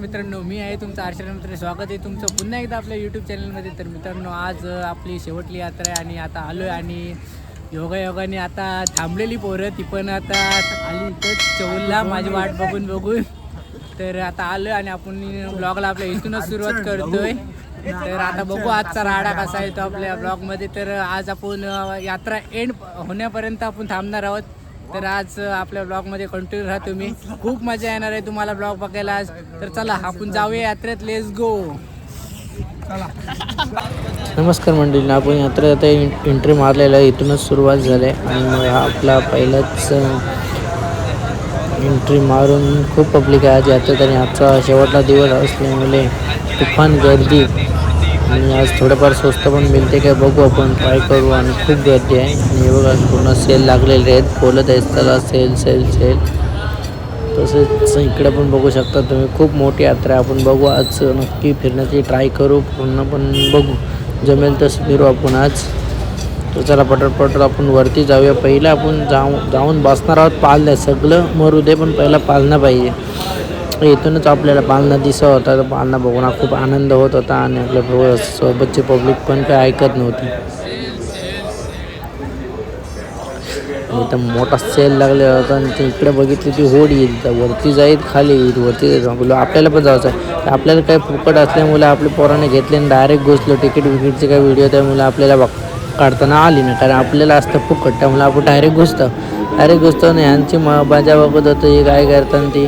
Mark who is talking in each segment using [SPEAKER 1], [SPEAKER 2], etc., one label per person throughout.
[SPEAKER 1] मित्रांनो, मी आहे तुमचं आर्शरा मित्र. स्वागत आहे तुमचं पुन्हा एकदा आपल्या यूट्यूब चॅनलमध्ये. तर मित्रांनो, आज आपली शेवटली यात्रा आहे आणि आता आलो आहे आणि योगायोगाने आता थांबलेली पोरं ती पण आता आली इथंच चौलला माझी वाट बघून. तर आता आलो आणि आपण ब्लॉगला आपल्या इथूनच सुरुवात करतोय. तर आता बघू आजचा राडा कसा येतो आपल्या ब्लॉगमध्ये. तर आज आपण यात्रा एंड होण्यापर्यंत आपण थांबणार आहोत. तर आज आपल्या ब्लॉगमध्ये कंटिन्यू राहा तुम्ही. खूप मजा येणार आहे तुम्हाला ब्लॉग बघायला आज. तर चला आपण जाऊया यात्रेत. Let's go.
[SPEAKER 2] नमस्कार मंडळी, आपण यात्रेत आता एंट्री मारलेला आहे. इथूनच सुरुवात झाली आणि मग हा आपला पहिलाच एंट्री मारून खूप पब्लिक आहे आज यात्रेत. आणि आजचा शेवटला दिवस असल्यामुळे तुफान गर्दी आणि आज थोडंफार स्वस्त पण मिळते काय बघू, आपण ट्राय करू. आणि खूप गर्दी आहे आणि हे बघा पूर्ण सेल लागलेले आहेत, बोलत आहेत त्याला सेल सेल सेल. तसेच इकडे पण बघू शकता तुम्ही, खूप मोठी यात्रा आहे. आपण बघू आज नक्की फिरण्याची ट्राय करू, पूर्ण पण बघू जमेल तसं फिरू आपण आज. तर चला पटपट आपण वरती जाऊया. पहिलं आपण जाऊन बसणार आहोत पालण्या. सगळं मरू दे पण पहिला पालना पाहिजे. इथूनच आपल्याला पालना दिसत होता, तर पालना बघून खूप आनंद होत होता आणि आपल्या सोबतची पब्लिक पण काही ऐकत नव्हती. इथं मोठा सेल लागलेला होता आणि ते इकडे बघितली ती होडी येईल, वरती जाईल खाली येईल, वरती जायचं. आपल्याला पण जायचं आहे. तर आपल्याला काही फुकट असल्यामुळे आपल्या पोराने घेतले आणि डायरेक्ट घुसलो. तिकीटचे काही व्हिडिओ त्यामुळे आपल्याला काढताना आली नाही, कारण आपल्याला असतं फुकट. त्यामुळे आपण डायरेक्ट घुसतो आणि ह्यांची मजा बघत होतो हे काय करताना ती.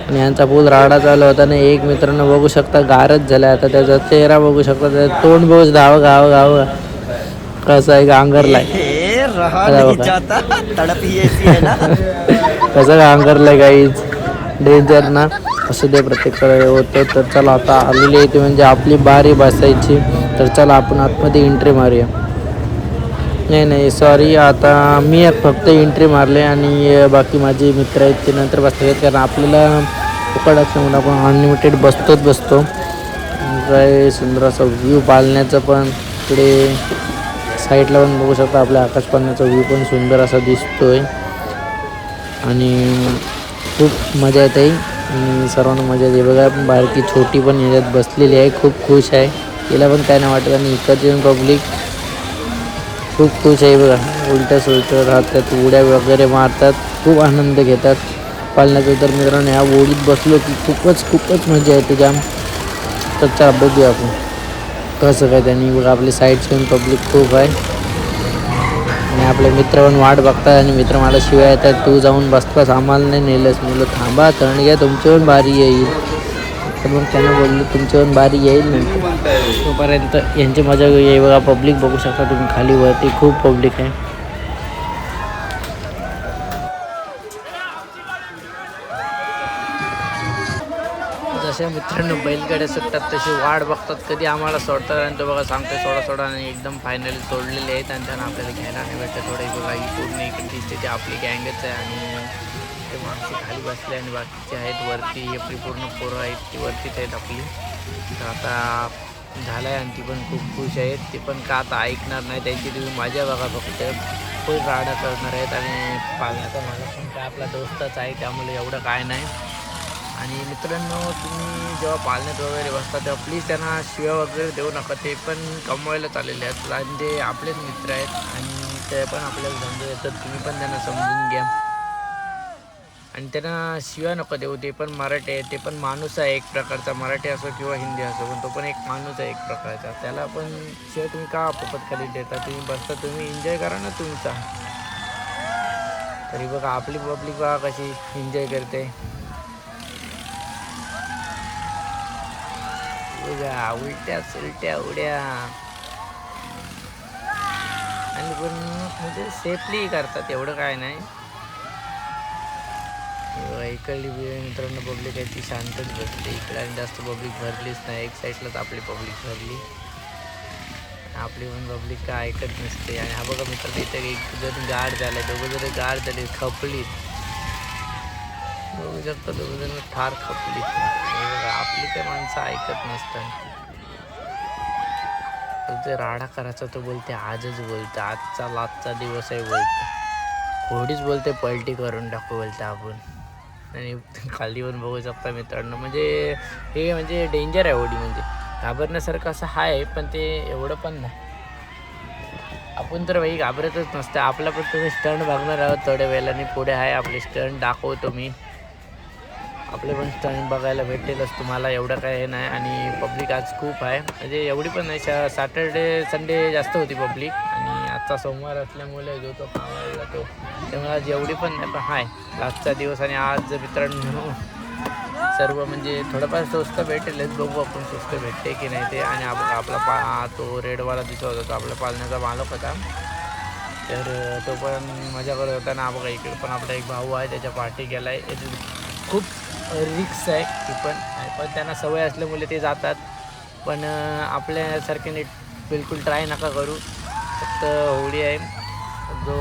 [SPEAKER 2] आणि ह्यांचा फुल राडा चालू होता आणि एक मित्रांनो बघू शकता गारच झाला. आता त्याचा चेहरा बघू शकता, त्याचं तोंड बघू गाव कसं आहे गांगरलाय. कसं गांगरलाय गाईज, डेंजर ना. असं दे प्रत्येक होतं. तर चला आता आलेली येते म्हणजे आपली बारी बसायची. तर चला आपण आतमध्ये एंट्री मारूया. नाही सॉरी, आता मी फक्त एंट्री मारले आणि बाकी माझे मित्र आहेत ते नंतर बसतात, कारण आपल्याला फुकट असल्यामुळे आपण अनलिमिटेड बसतो. काय सुंदर असा व्ह्यू पालण्याचा पण इकडे साईडला पण बघू शकता. आपल्या आकाश पालण्याचा व्ह्यू पण सुंदर असा दिसतोय आणि खूप मजा येते आणि सर्वांना मजा येते. बघा बारकी छोटी पण याच्यात बसलेली आहे, खूप खुश आहे. तिला पण काय नाही वाटत आणि इकडची पब्लिक खूप खुश आहे. बघा उलट्या सुलट्या राहतात, उड्या वगैरे मारतात, खूप आनंद घेतात पालण्याचा. तर मित्रांनो ह्या ओढीत बसलो की खूपच मजा येते जाम. तर चला बघूया आपण कसं काय त्यांनी. बघा आपली साईडची पण पब्लिक खूप आहे आणि आपले मित्र पण वाट बघतात आणि मित्र मला शिवाय येतात, तू जाऊन बसतास आम्हाला नाही नेलंस. म्हणलं थांबा तण घ्या, तुमची पण बारी येईल. तर मग त्यांना बोललो तुमची पण बारी येईल नंतर, तोपर्यंत यांची मजा येईल. बघा पब्लिक बघू शकता तुम्ही, खाली वरती खूप पब्लिक आहे. जसे मित्रांनो बैलगाड्या सुटतात तशी वाट बघतात कधी आम्हाला सोडतात. आणि तो बघा सांगते सोडा आणि एकदम फायनली सोडलेले आहेत आणि त्यांना आपल्याला घ्यायला नाही भेटतं. थोडं बघा ही पूर्ण इकडे दिसते ती आपली गँगच आहे आणि ते माणसं खाली बसले आणि बाकीचे आहेत वरती. आपली पूर्ण पोरं आहेत ती वरतीच आहेत आपली. तर आता झालं आहे आणि ती पण खूप खुश आहेत. ती पण का आता ऐकणार नाही, त्यांची तुम्ही मजा बघा फक्त. फुल राडा करणार आहेत आणि पालण्याचा मला पण काय आपला दोस्तच आहे त्यामुळे एवढं काय नाही. आणि मित्रांनो तुम्ही जेव्हा पालण्यात वगैरे बसता तेव्हा प्लीज त्यांना शिव्या वगैरे देऊ नका. ते पण कमवायला चाललेले आहेत आणि ते आपलेच मित्र आहेत आणि ते पण आपल्याला समजून येतात. तुम्ही पण त्यांना समजून घ्या आणि त्यांना शिव्या नको देऊ. ते पण मराठी आहे, ते पण माणूस आहे एक प्रकारचा, मराठी असो किंवा हिंदी असो, पण तो पण एक माणूस आहे एक प्रकारचा. त्याला पण शिवाय तुम्ही का पोपट खाली देता. तुम्ही बसता, तुम्ही एन्जॉय करा ना तुमचा. तरी बघा आपली पब्लिक बघा कशी एन्जॉय करते. बघा उलट्या सुलट्या उड्या आणि पण म्हणजे सेफली करतात, एवढं काय नाही. इकडली मित्रांनो पब्लिक आहे ती शांतच बसते. इकडे आणि जास्त पब्लिक भरलीच नाही, एक साईडलाच आपली पब्लिक भरली. आपली पण पब्लिक काय ऐकत नसते. आणि हा बघा मित्रांनो इथे एक जण गाड झाले, दोघं जण गाड झाले, खपलीत. बघू शकता दोघं जण ठार खपलीत. आपली काय माणसं ऐकत नसतात. ते राडा करायचा तो बोलते आजच, बोलते आजचा लाजचा दिवस आहे बोलते. थोडीच बोलते पलटी करून टाकू बोलते आपण. आणि खाली पण बघू शकता मित्रांनो. म्हणजे हे म्हणजे डेंजर आहे होडी, म्हणजे घाबरण्यासारखं असं आहे, पण ते एवढं पण नाही. आपण तर भाई घाबरतच नसतं. आपला पण तुम्ही स्टंट बघणार आहोत थोड्या वेळाने. पुढे आहे आपले स्टंट दाखवतो मी. आपले पण स्टंट बघायला भेटेलच तुम्हाला, एवढं काय हे नाही. आणि पब्लिक आज खूप आहे, म्हणजे एवढी पण नाही. सॅटर्डे संडे जास्त होती पब्लिक, आणि आजचा सोमवार असल्यामुळे जो तो कामाला जातो, त्यामुळे आज एवढी पण नाही. पण आहे लास्टचा दिवस, आणि आज मित्रांनो सर्व म्हणजे थोडंफार स्वस्त भेटेलच. बघू आपण स्वस्त भेटते की नाही ते. आणि आपला तो रेडवाला दिसत होता, तो आपल्या पालण्याचा मालक होता, तर तो पण मजा करत होता ना. बघा इकडे पण आपला एक भाऊ आहे, त्याच्या पार्टी गेला आहे. खूप रिक्स आहे ती पण त्यांना सवय असल्यामुळे ते जातात. पण आपल्यासारखे नीट बिलकुल ट्राय नका करू. फक्त होडी आहे जो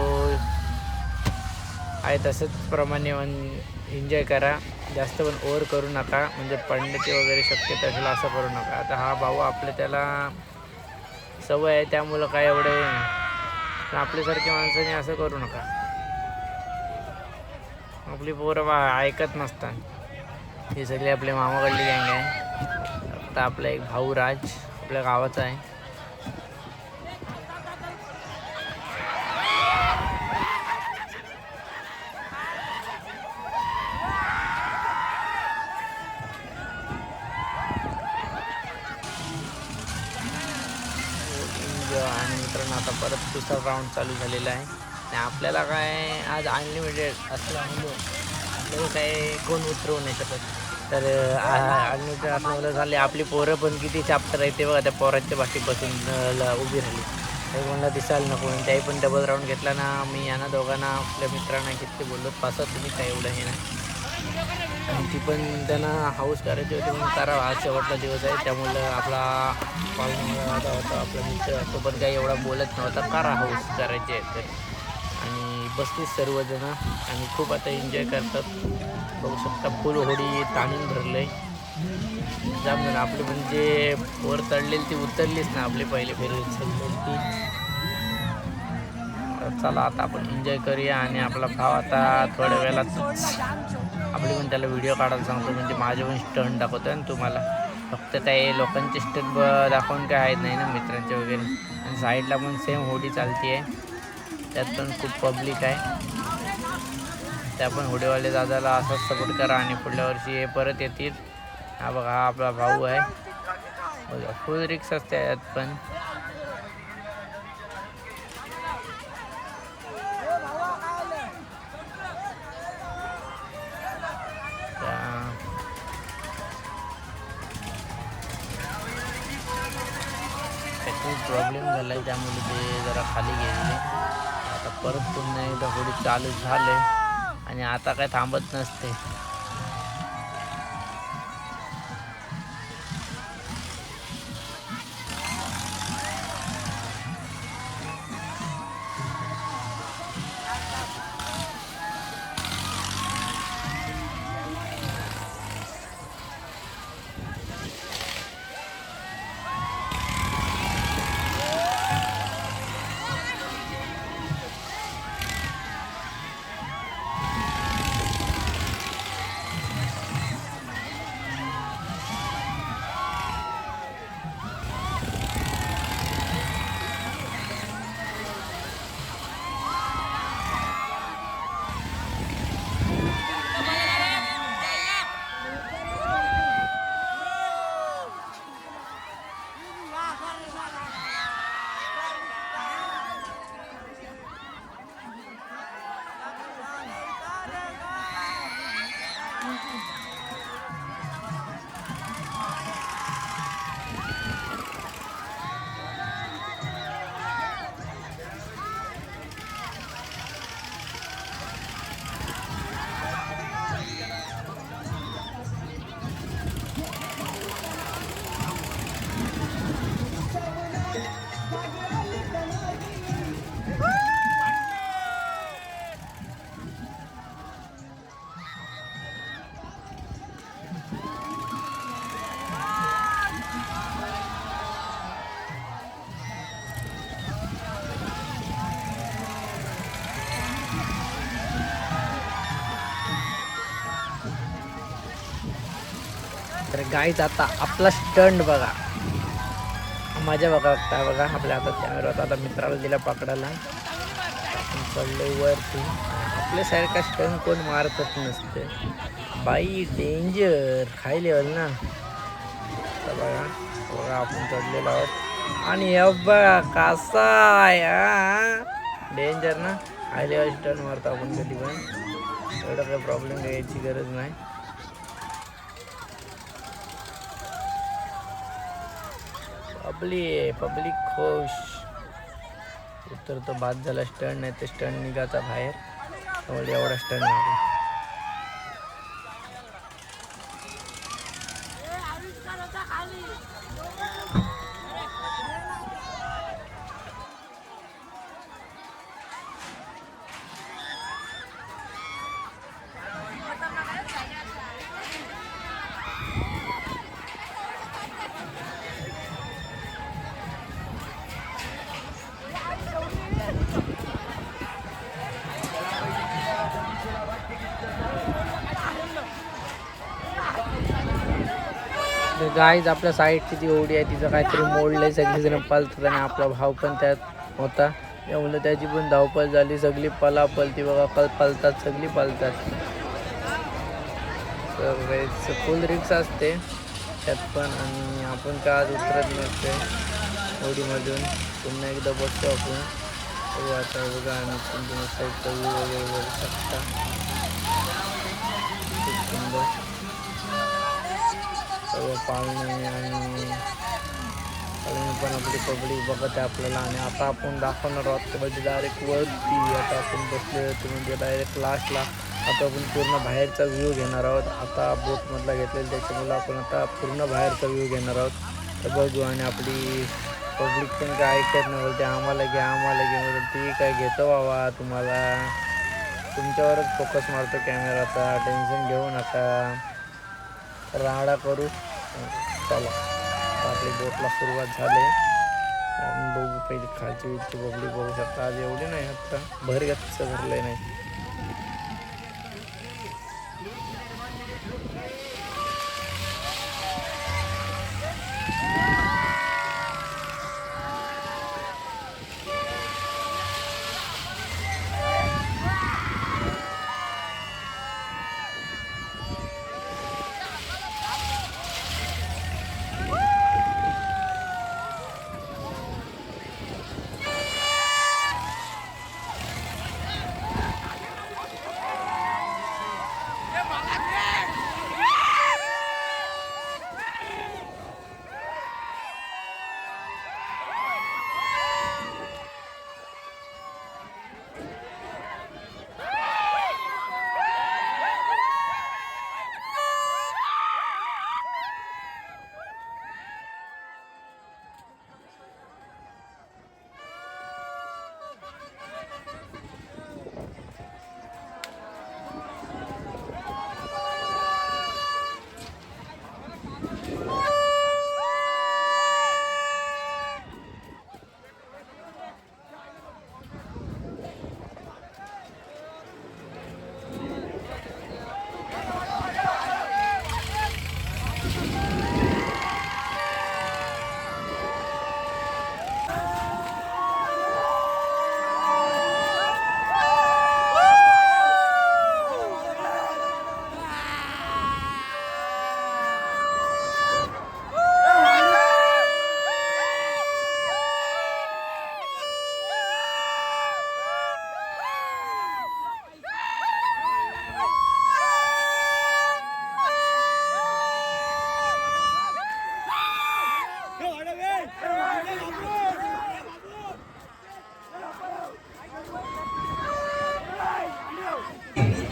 [SPEAKER 2] आहे तसंच प्रमाणे एन्जॉय करा. जास्त पण ओव्हर करू नका, म्हणजे पडण्याची वगैरे शक्यता असेल असं करू नका. आता हा भाऊ आपले त्याला सवय आहे, त्यामुळं काय एवढे पण आपल्यासारख्या माणसाने असं करू नका. आपली पोरं ऐकत नसतात. हे सगळे आपले मामाकडली गँग आहे. आता आपला एक भाऊ राज आपल्या गावाचा आहे. आणि मित्रांनो आता परत दुसरा राऊंड चालू झालेला आहे. आणि आपल्याला काय आज अनलिमिटेड असल्यामुळे आपल्याला काय कोण उतरवू नाही शकत. तर अनलिमिटेड असल्यामुळे झाले. आपली पोरं पण किती चाप्टर आहे ते बघा, त्या पोरांच्या पाठीपासून उभी राहिली. तर मला दिसायला नको, त्याही पण डबल राऊंड घेतला ना. मी यांना दोघांना आपल्या मित्रांना किती बोललो, पासा तुम्ही काय एवढं हे नाही. आणि ती पण त्यांना हाऊस करायची होती म्हणून करावं. आज शेवटचा दिवस आहे, त्यामुळं आपला पाहुणा होता आपला मित्र, तो पण काही एवढा बोलत नव्हता, करा हाऊस करायचे आहे तर. आणि बसलीच सर्वजण आणि खूप आता एन्जॉय करतात. बघू शकता फुल होडी ताणून भरलं आहे. जाम जण आपली म्हणजे वर चढलेली ती उतरलीच ना, आपली पहिले फेरी चढलेली ती. चला आता आपण एन्जॉय करूया. आणि आपला भाव आता थोड्या वेळात आपली पण त्याला व्हिडिओ काढायला सांगतो, म्हणजे माझे पण स्टंट दाखवतो आणि तुम्हाला. फक्त काही लोकांचे स्टंट दाखवून काय आहेत नाही ना, मित्रांचे वगैरे. आणि साईडला पण सेम होडी चालती आहे, त्यात पण खूप पब्लिक आहे. त्या पण होडीवाले दादाला असाच सपोर्ट करा आणि पुढल्या वर्षी हे परत येतील. हा बघा हा आपला भाऊ आहे बघा, फुल रिक्स असते यात पण. खूप प्रॉब्लेम झाला आहे, त्यामुळे ते जरा खाली गेलेले. आता परत पुन्हा एकदा होडी चालू झाले आणि आता काय थांबत नसते. तर गाईज आता आपला स्टंट बघा, मजा बघता बघा. आपल्या हातात कॅमेरा होता, आता मित्राला दिला पकडायला. आपण चढलोय वरती. आपल्यासारखा स्टंट कोण मारतच नसते बाई, डेंजर हाय लेवल ना. तर बघा बघा आपण चढलेलो आहोत आणि बघा कसा आहे, डेंजर ना. हाय लेवल स्टंट मारतो आपण कधी पण, एवढं काही प्रॉब्लेम घ्यायची गरज नाही. पब्लिक खुश. तर तो बाद झाला स्टंट, नाही तर स्टंट निघाचा बाहेर. त्यामुळे एवढा स्टंट मारला. गाईज आपल्या साईडची जी ओढी आहे तिचं काहीतरी मोडलंय, सगळीजण पळतात आणि आपला भाव पण त्यात होता. त्यामुळे त्याची पण धावपळ झाली, सगळी पळती बघा, पळतात सगळी पळतात. तर फुल रिक्स असते त्यात पण, आणि आपण काय आज उतरत नसते ओढीमधून. पुन्हा एकदा बसतो आपण. आता बघा आणि तुम्ही साईडचा व्ह्यू वगैरे बघू शकता, खूप सुंदर सर्व पाळणे आणि पण आपली पब्लिक बघत आहे आपल्याला. आणि आता आपण दाखवणार आहोत म्हणजे डायरेक्ट वरती. आता आपण बसले होते म्हणजे डायरेक्ट लास्टला. आता आपण पूर्ण बाहेरचा व्ह्यू घेणार आहोत. आता बोटमधला घेतलेला त्याच्यामुळे आपण आता पूर्ण बाहेरचा व्ह्यू घेणार आहोत. तर बघू. आणि आपली पब्लिक पण काय ऐकत नाही, बोलते आम्हाला घ्या म्हणजे ठीक आहे घेतो बाबा, तुम्हाला तुमच्यावरच फोकस मारतो कॅमेराचा, टेन्शन घेऊ नका, राडा करू. चला आपली बोटला सुरुवात झाली. बघू पहिली खालची वीजची पब्लिक बघू शकता. आज एवढी नाही, आता भर गच्च भरले नाही.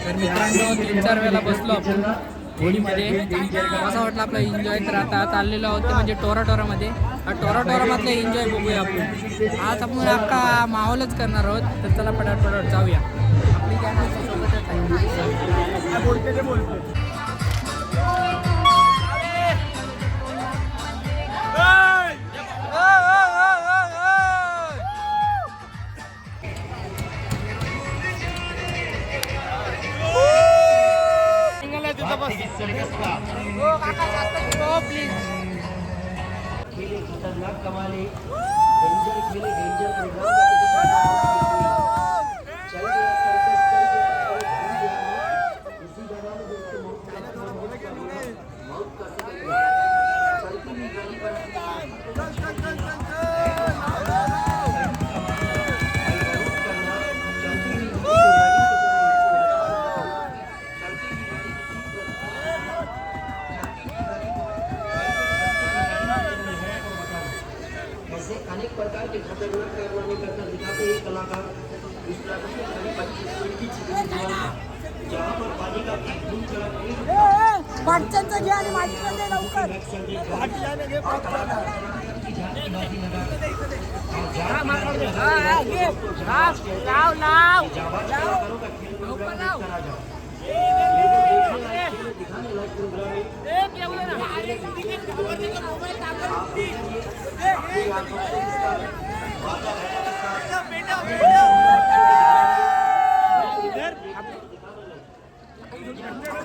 [SPEAKER 1] तर मित्रांनो 3-4 वेळेला बसलो आपण होळीमध्ये. कसा वाटला आपला एन्जॉय. तर आता चाललेलो आहोत ते म्हणजे टोरामध्ये. टोरामधला एन्जॉय बघूया आपण. आज आपण अख्खा माहोलच करणार आहोत. तर चला पटापट जाऊया. आपली कॅमेरा सोबतच आहे. हो काका जास्त हो प्लीज.
[SPEAKER 3] बाटच्यांचं घे आणि माझीकडे दे लवकर.
[SPEAKER 1] लाव लाव लवकर लाव.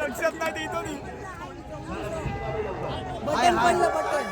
[SPEAKER 3] लक्षात नाही देतो मी. बटन पडलं बटन.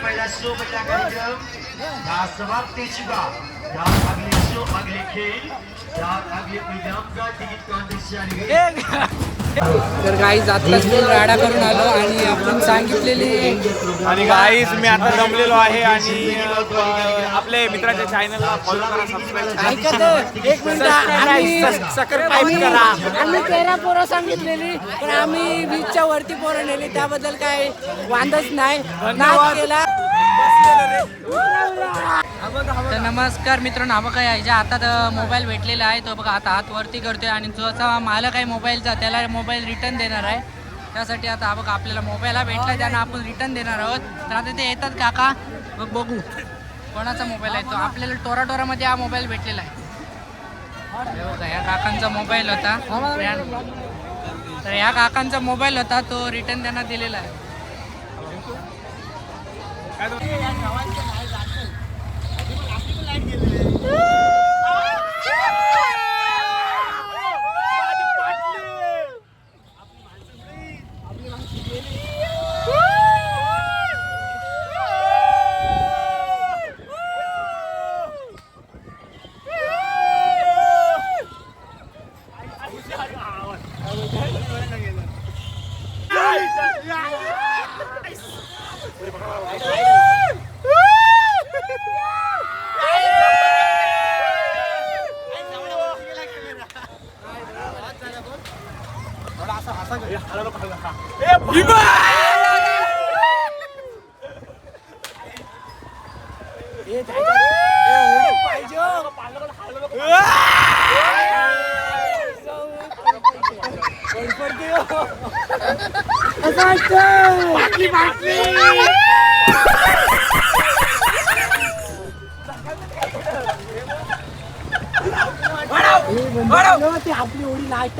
[SPEAKER 4] पहिला शो पहिला कार्यक्रम या समाप्तीचा या अगले शो अगले खेळ या अगले प्रोग्राम का तिकीट काउंटर
[SPEAKER 1] तर गाईज आत्ताच मी राडा करून आलो आणि आपण सांगितलेली
[SPEAKER 5] आणि गाईज मी आता जमलेलो आहे आणि आपले मित्राच्या चॅनलला फॉलो करा, सबस्क्राईब
[SPEAKER 1] ऐकत एक मिनिट
[SPEAKER 5] सबस्क्राईब करा.
[SPEAKER 1] आम्ही 13 पोरं सांगितलेली पण आम्ही 20च्या वरती पोरं नेली त्याबद्दल काय वांदच नाही. नाच केला. तर नमस्कार मित्रांनो, हा बघा याच्या हातात मोबाईल भेटलेला आहे. तो बघा आता हात वरती करतोय आणि जो असा मालक आहे मोबाईलचा त्याला मोबाईल रिटर्न देणार आहे. त्यासाठी आता हा बघा आपल्याला मोबाईल हा भेटला त्यांना आपण रिटर्न देणार आहोत. तर आता ते येतात काका मग बघू कोणाचा मोबाईल आहे तो. आपल्याला टोरामध्ये हा मोबाईल भेटलेला आहे. हे बघा या काकांचा मोबाईल होता. तर या काकांचा मोबाईल होता तो रिटर्न त्यांना दिलेला आहे.
[SPEAKER 3] ती आपली ओढी लास्ट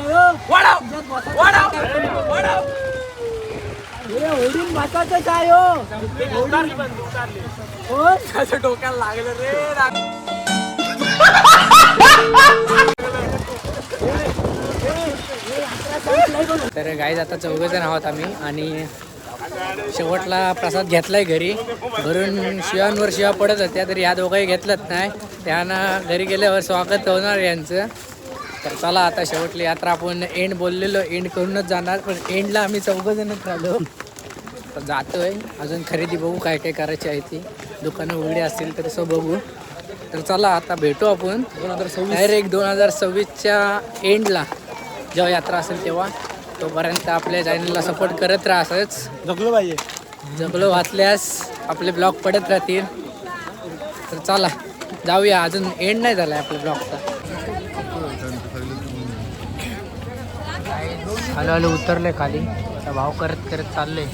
[SPEAKER 3] ओढीन बसायचं काय हो
[SPEAKER 5] डोक्याला लागलं रे.
[SPEAKER 1] तर गाईज आता 4 जण आहोत आम्ही आणि शेवटला प्रसाद घेतलाय घरी. घरून शिवांवर शिवा पडत होत्या तरी ह्या दोघंही घेतलंच नाही. त्यांना घरी गेल्यावर स्वागत होणार यांचं. तर चला आता शेवटली यात्रा आपण एंड बोललेलो एंड करूनच जाणार पण एंडला आम्ही 4 जणच राहिलो. तर जातोय अजून खरेदी बघू काय काय करायची आहे ती. दुकानं उघडी असतील तर असं बघू. तर चला आता भेटू आपण डायरेक्ट 2026च्या एंडला जेव्हा यात्रा असेल तेव्हा. तोपर्यंत आपल्या चॅनलला सपोर्ट करत राहा. असंच
[SPEAKER 5] जगलो पाहिजे.
[SPEAKER 1] जगलो वाचल्यास आपले ब्लॉग पडत राहतील. तर चला जाऊया. अजून एंड नाही झाला आहे आपल्या ब्लॉगचा. हॅलो हॅलो उतरले खाली. आता भाव करत करत चालले.